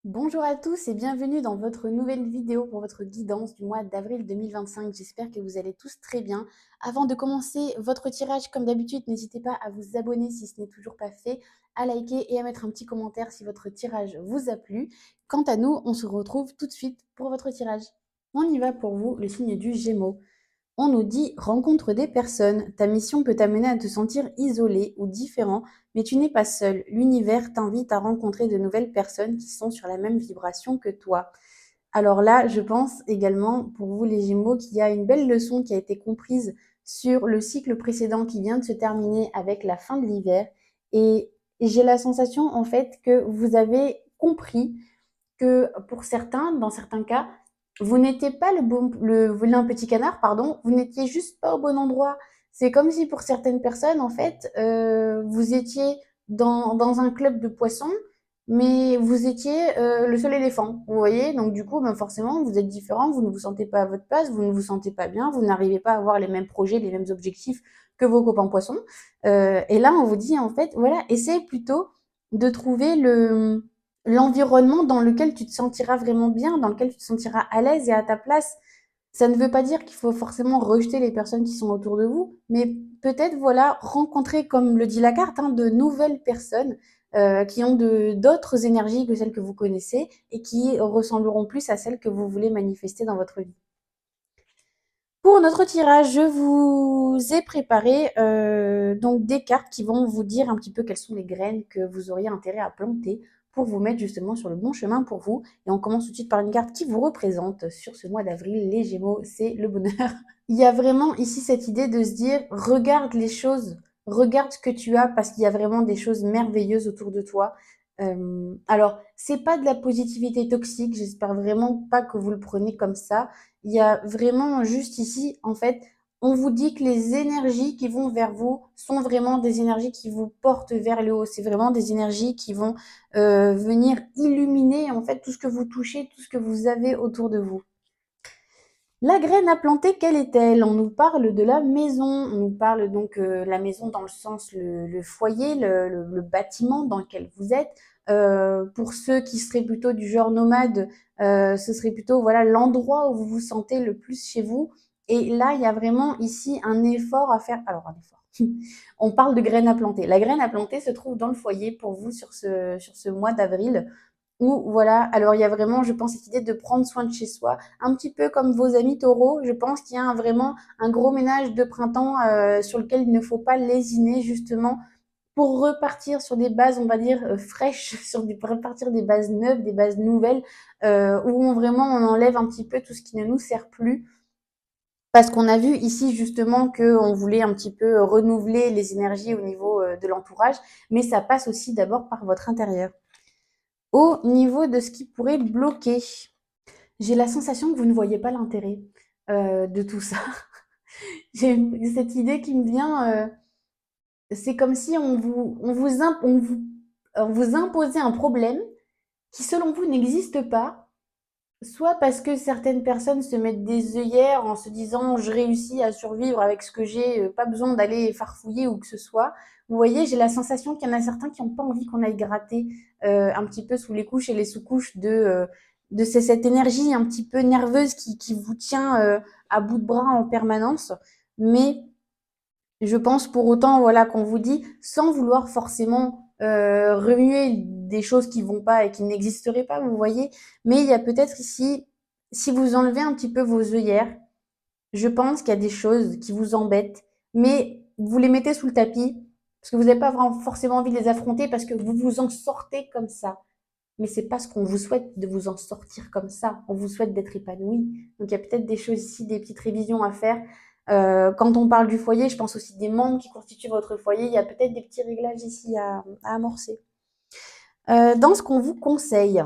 Bonjour à tous et bienvenue dans votre nouvelle vidéo pour votre guidance du mois d'avril 2025. J'espère que vous allez tous très bien. Avant de commencer votre tirage, comme d'habitude, n'hésitez pas à vous abonner si ce n'est toujours pas fait, à liker et à mettre un petit commentaire si votre tirage vous a plu. Quant à nous, on se retrouve tout de suite pour votre tirage. On y va pour vous, le signe du Gémeaux. On nous dit rencontre des personnes. Ta mission peut t'amener à te sentir isolé ou différent, mais tu n'es pas seul. L'univers t'invite à rencontrer de nouvelles personnes qui sont sur la même vibration que toi. Alors là, je pense également pour vous les Gémeaux qu'il y a une belle leçon qui a été comprise sur le cycle précédent qui vient de se terminer avec la fin de l'hiver. Et j'ai la sensation en fait que vous avez compris que pour certains, dans certains cas, vous n'étiez pas le vilain petit canard, pardon, vous n'étiez juste pas au bon endroit. C'est comme si pour certaines personnes, en fait, vous étiez dans un club de poissons, mais vous étiez le seul éléphant, vous voyez. Donc du coup, ben forcément, vous êtes différent, vous ne vous sentez pas à votre place, vous ne vous sentez pas bien, vous n'arrivez pas à avoir les mêmes projets, les mêmes objectifs que vos copains poissons. Et là, on vous dit, en fait, voilà, essayez plutôt de trouver l'environnement dans lequel tu te sentiras vraiment bien, dans lequel tu te sentiras à l'aise et à ta place. Ça ne veut pas dire qu'il faut forcément rejeter les personnes qui sont autour de vous, mais peut-être voilà rencontrer, comme le dit la carte, hein, de nouvelles personnes qui ont d'autres énergies que celles que vous connaissez et qui ressembleront plus à celles que vous voulez manifester dans votre vie. Pour notre tirage, je vous ai préparé donc des cartes qui vont vous dire un petit peu quelles sont les graines que vous auriez intérêt à planter pour vous mettre justement sur le bon chemin pour vous. Et on commence tout de suite par une carte qui vous représente sur ce mois d'avril. Les Gémeaux, c'est le bonheur. Il y a vraiment ici cette idée de se dire, regarde les choses, regarde ce que tu as parce qu'il y a vraiment des choses merveilleuses autour de toi. Alors, c'est pas de la positivité toxique, j'espère vraiment pas que vous le prenez comme ça. Il y a vraiment juste ici, en fait, on vous dit que les énergies qui vont vers vous sont vraiment des énergies qui vous portent vers le haut. C'est vraiment des énergies qui vont venir illuminer en fait tout ce que vous touchez, tout ce que vous avez autour de vous. La graine à planter, quelle est-elle? On nous parle de la maison, on nous parle donc la maison dans le sens le foyer, le bâtiment dans lequel vous êtes. Pour ceux qui seraient plutôt du genre nomade, ce serait plutôt voilà l'endroit où vous vous sentez le plus chez vous. Et là, il y a vraiment ici un effort à faire. Alors un effort. On parle de graine à planter. La graine à planter se trouve dans le foyer pour vous sur ce mois d'avril. Ou voilà, alors il y a vraiment, je pense, cette idée de prendre soin de chez soi, un petit peu comme vos amis taureaux. Je pense qu'il y a vraiment un gros ménage de printemps sur lequel il ne faut pas lésiner justement pour repartir sur des bases, on va dire, fraîches, pour repartir des bases neuves, des bases nouvelles, où vraiment on enlève un petit peu tout ce qui ne nous sert plus. Parce qu'on a vu ici justement qu'on voulait un petit peu renouveler les énergies au niveau de l'entourage, mais ça passe aussi d'abord par votre intérieur. Au niveau de ce qui pourrait bloquer, j'ai la sensation que vous ne voyez pas l'intérêt de tout ça. J'ai cette idée qui me vient, c'est comme si on vous imposait un problème qui, selon vous, n'existe pas, soit parce que certaines personnes se mettent des œillères en se disant je réussis à survivre avec ce que j'ai, pas besoin d'aller farfouiller ou que ce soit. Vous voyez, j'ai la sensation qu'il y en a certains qui n'ont pas envie qu'on aille gratter un petit peu sous les couches et les sous-couches de cette énergie un petit peu nerveuse qui vous tient à bout de bras en permanence. Mais je pense pour autant voilà, qu'on vous dit, sans vouloir forcément remuer des choses qui vont pas et qui n'existeraient pas, vous voyez. Mais il y a peut-être ici, si vous enlevez un petit peu vos œillères, je pense qu'il y a des choses qui vous embêtent, mais vous les mettez sous le tapis parce que vous n'avez pas vraiment forcément envie de les affronter parce que vous vous en sortez comme ça. Mais c'est pas ce qu'on vous souhaite de vous en sortir comme ça. On vous souhaite d'être épanoui. Donc il y a peut-être des choses ici, des petites révisions à faire. Quand on parle du foyer, je pense aussi des membres qui constituent votre foyer. Il y a peut-être des petits réglages ici à amorcer. Dans ce qu'on vous conseille,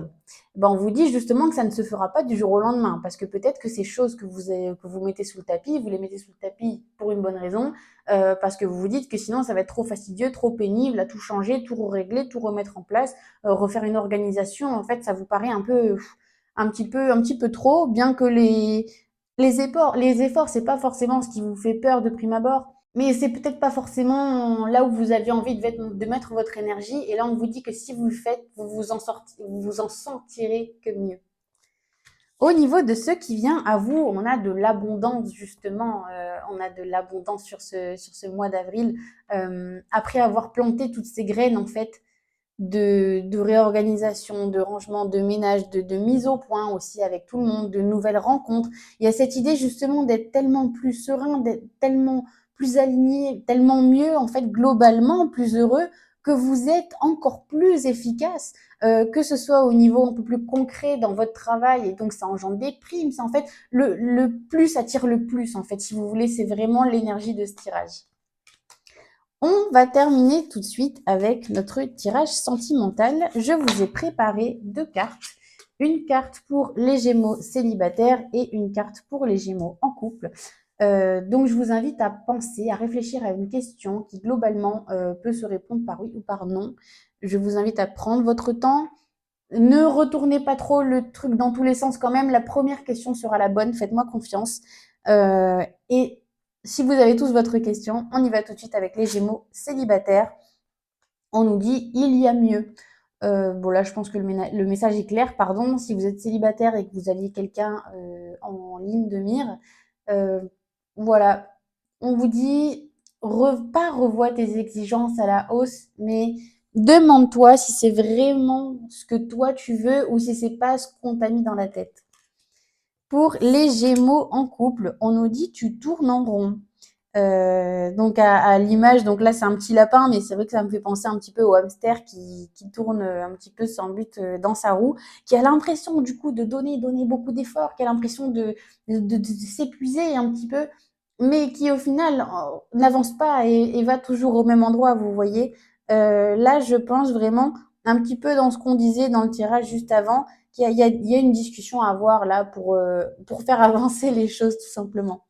ben on vous dit justement que ça ne se fera pas du jour au lendemain, parce que peut-être que ces choses que vous mettez sous le tapis, vous les mettez sous le tapis pour une bonne raison, parce que vous vous dites que sinon ça va être trop fastidieux, trop pénible à tout changer, tout régler, tout remettre en place, refaire une organisation. En fait, ça vous paraît un petit peu trop, bien que les efforts, c'est pas forcément ce qui vous fait peur de prime abord. Mais c'est peut-être pas forcément là où vous aviez envie de mettre votre énergie. Et là, on vous dit que si vous le faites, vous vous en sentirez que mieux. Au niveau de ce qui vient à vous, on a de l'abondance justement, on a de l'abondance sur ce mois d'avril. Après avoir planté toutes ces graines en fait de réorganisation, de rangement, de ménage, de mise au point aussi avec tout le monde, de nouvelles rencontres. Il y a cette idée justement d'être tellement plus serein, d'être tellement plus aligné, tellement mieux en fait globalement, plus heureux, que vous êtes encore plus efficace, que ce soit au niveau un peu plus concret dans votre travail, et donc ça engendre des primes. C'est en fait le plus attire le plus en fait, si vous voulez, c'est vraiment l'énergie de ce tirage. On va terminer tout de suite avec notre tirage sentimental. Je vous ai préparé deux cartes. Une carte pour les Gémeaux célibataires et une carte pour les Gémeaux en couple. Donc, je vous invite à penser, à réfléchir à une question qui globalement peut se répondre par oui ou par non. Je vous invite à prendre votre temps. Ne retournez pas trop le truc dans tous les sens quand même. La première question sera la bonne, faites-moi confiance. Et si vous avez tous votre question, on y va tout de suite avec les Gémeaux célibataires. On nous dit il y a mieux. Bon là, je pense que le message est clair. Pardon, si vous êtes célibataire et que vous aviez quelqu'un en ligne de mire, euh, voilà, on vous dit pas revois tes exigences à la hausse, mais demande-toi si c'est vraiment ce que toi tu veux ou si c'est pas ce qu'on t'a mis dans la tête. Pour les Gémeaux en couple, on nous dit tu tournes en rond. Donc à l'image, donc là c'est un petit lapin, mais c'est vrai que ça me fait penser un petit peu au hamster qui tourne un petit peu sans but dans sa roue, qui a l'impression du coup de donner beaucoup d'efforts, qui a l'impression de s'épuiser un petit peu, mais qui au final n'avance pas et va toujours au même endroit, vous voyez. Là, je pense vraiment un petit peu dans ce qu'on disait dans le tirage juste avant, il y a une discussion à avoir là pour faire avancer les choses tout simplement.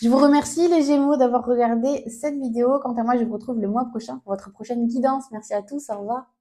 Je vous remercie les Gémeaux d'avoir regardé cette vidéo. Quant à moi, je vous retrouve le mois prochain pour votre prochaine guidance. Merci à tous, au revoir.